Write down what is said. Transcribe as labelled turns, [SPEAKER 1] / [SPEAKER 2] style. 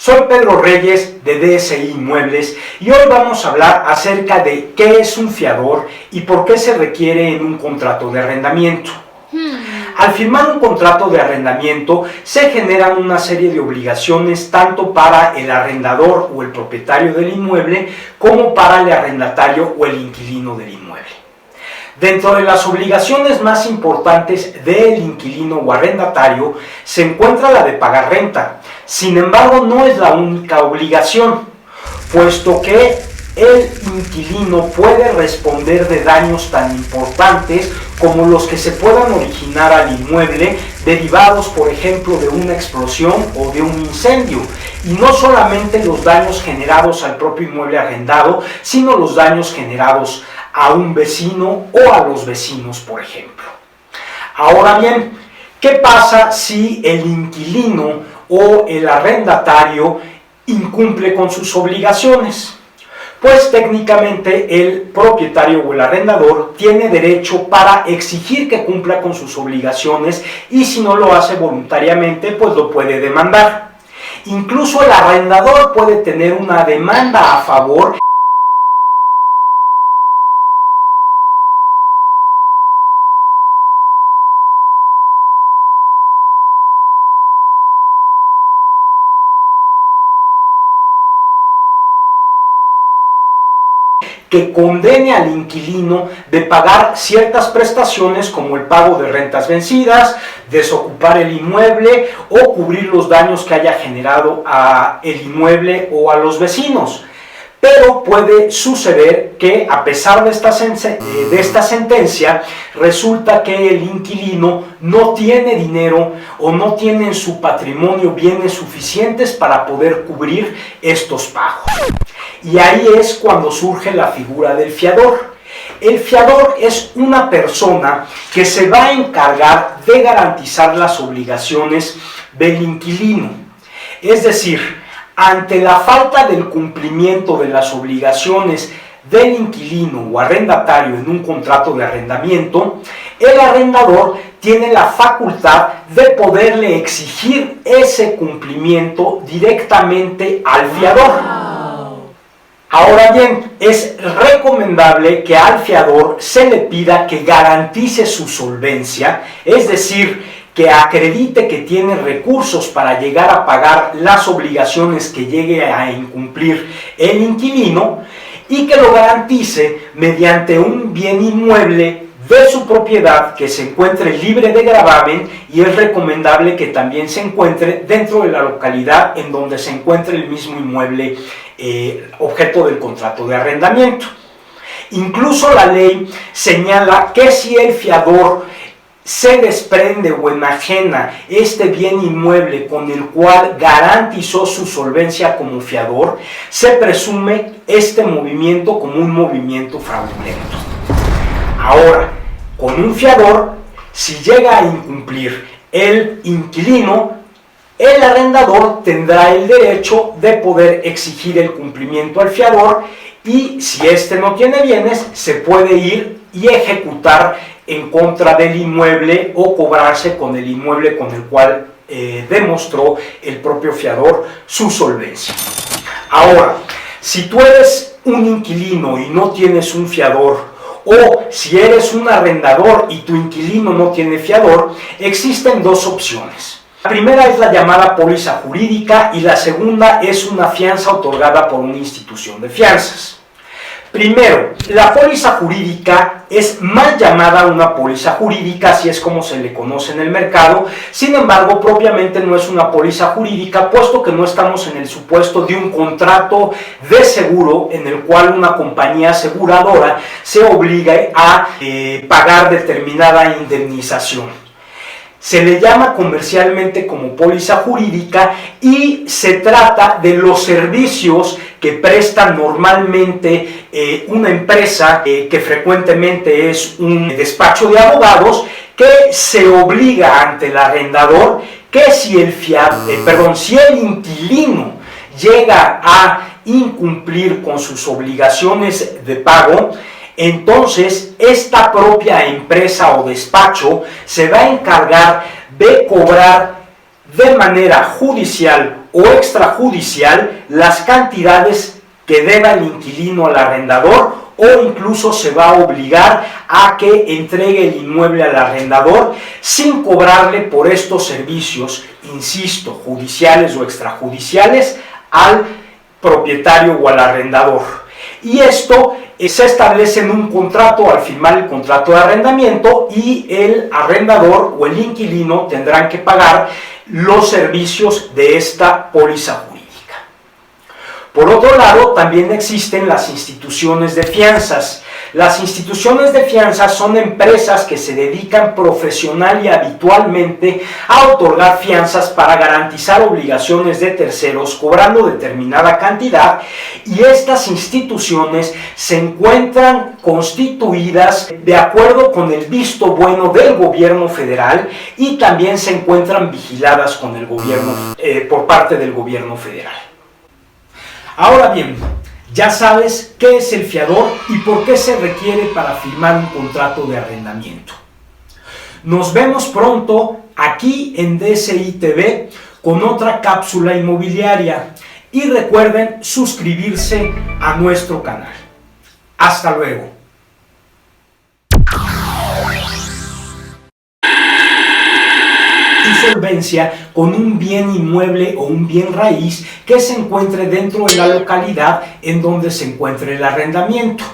[SPEAKER 1] Soy Pedro Reyes de DSI Inmuebles y hoy vamos a hablar acerca de qué es un fiador y por qué se requiere en un contrato de arrendamiento. Al firmar un contrato de arrendamiento se generan una serie de obligaciones tanto para el arrendador o el propietario del inmueble como para el arrendatario o el inquilino del inmueble. Dentro de las obligaciones más importantes del inquilino o arrendatario se encuentra la de pagar renta. Sin embargo, no es la única obligación, puesto que el inquilino puede responder de daños tan importantes como los que se puedan originar al inmueble derivados, por ejemplo, de una explosión o de un incendio. Y no solamente los daños generados al propio inmueble arrendado, sino los daños generados a un vecino o a los vecinos, por ejemplo. Ahora bien, ¿qué pasa si el inquilino o el arrendatario incumple con sus obligaciones? Pues técnicamente el propietario o el arrendador tiene derecho para exigir que cumpla con sus obligaciones y si no lo hace voluntariamente, pues lo puede demandar. Incluso el arrendador puede tener una demanda a favor que condene al inquilino de pagar ciertas prestaciones como el pago de rentas vencidas, desocupar el inmueble o cubrir los daños que haya generado a el inmueble o a los vecinos. Pero puede suceder que a pesar de esta sentencia, resulta que el inquilino no tiene dinero o no tiene en su patrimonio bienes suficientes para poder cubrir estos pagos. Y ahí es cuando surge la figura del fiador. El fiador es una persona que se va a encargar de garantizar las obligaciones del inquilino. Es decir, ante la falta del cumplimiento de las obligaciones del inquilino o arrendatario en un contrato de arrendamiento, el arrendador tiene la facultad de poderle exigir ese cumplimiento directamente al fiador. Ahora bien, es recomendable que al fiador se le pida que garantice su solvencia, es decir, que acredite que tiene recursos para llegar a pagar las obligaciones que llegue a incumplir el inquilino y que lo garantice mediante un bien inmueble de su propiedad que se encuentre libre de gravamen y es recomendable que también se encuentre dentro de la localidad en donde se encuentre el mismo inmueble objeto del contrato de arrendamiento. Incluso la ley señala que si el fiador se desprende o enajena este bien inmueble con el cual garantizó su solvencia como fiador, se presume este movimiento como un movimiento fraudulento. Ahora, con un fiador, si llega a incumplir el inquilino, el arrendador tendrá el derecho de poder exigir el cumplimiento al fiador y si éste no tiene bienes, se puede ir y ejecutar en contra del inmueble o cobrarse con el inmueble con el cual demostró el propio fiador su solvencia. Ahora, si tú eres un inquilino y no tienes un fiador, o si eres un arrendador y tu inquilino no tiene fiador, existen dos opciones. La primera es la llamada póliza jurídica y la segunda es una fianza otorgada por una institución de fianzas. Primero, la póliza jurídica es mal llamada una póliza jurídica, así es como se le conoce en el mercado. Sin embargo, propiamente no es una póliza jurídica, puesto que no estamos en el supuesto de un contrato de seguro en el cual una compañía aseguradora se obliga a pagar determinada indemnización. Se le llama comercialmente como póliza jurídica y se trata de los servicios que presta normalmente una empresa que frecuentemente es un despacho de abogados que se obliga ante el arrendador que si el inquilino llega a incumplir con sus obligaciones de pago, entonces esta propia empresa o despacho se va a encargar de cobrar de manera judicial o extrajudicial las cantidades que deba el inquilino al arrendador, o incluso se va a obligar a que entregue el inmueble al arrendador sin cobrarle por estos servicios, insisto, judiciales o extrajudiciales, al propietario o al arrendador. Y esto se establece en un contrato al firmar el contrato de arrendamiento, y el arrendador o el inquilino tendrán que pagar los servicios de esta póliza jurídica. Por otro lado, también existen las instituciones de fianzas. Las instituciones de fianzas son empresas que se dedican profesional y habitualmente a otorgar fianzas para garantizar obligaciones de terceros cobrando determinada cantidad, y estas instituciones se encuentran constituidas de acuerdo con el visto bueno del gobierno federal, y también se encuentran vigiladas con el gobierno, por parte del gobierno federal. Ahora bien, ya sabes qué es el fiador y por qué se requiere para firmar un contrato de arrendamiento. Nos vemos pronto aquí en DSI TV con otra cápsula inmobiliaria, y recuerden suscribirse a nuestro canal. Hasta luego. Solvencia con un bien inmueble o un bien raíz que se encuentre dentro de la localidad en donde se encuentre el arrendamiento.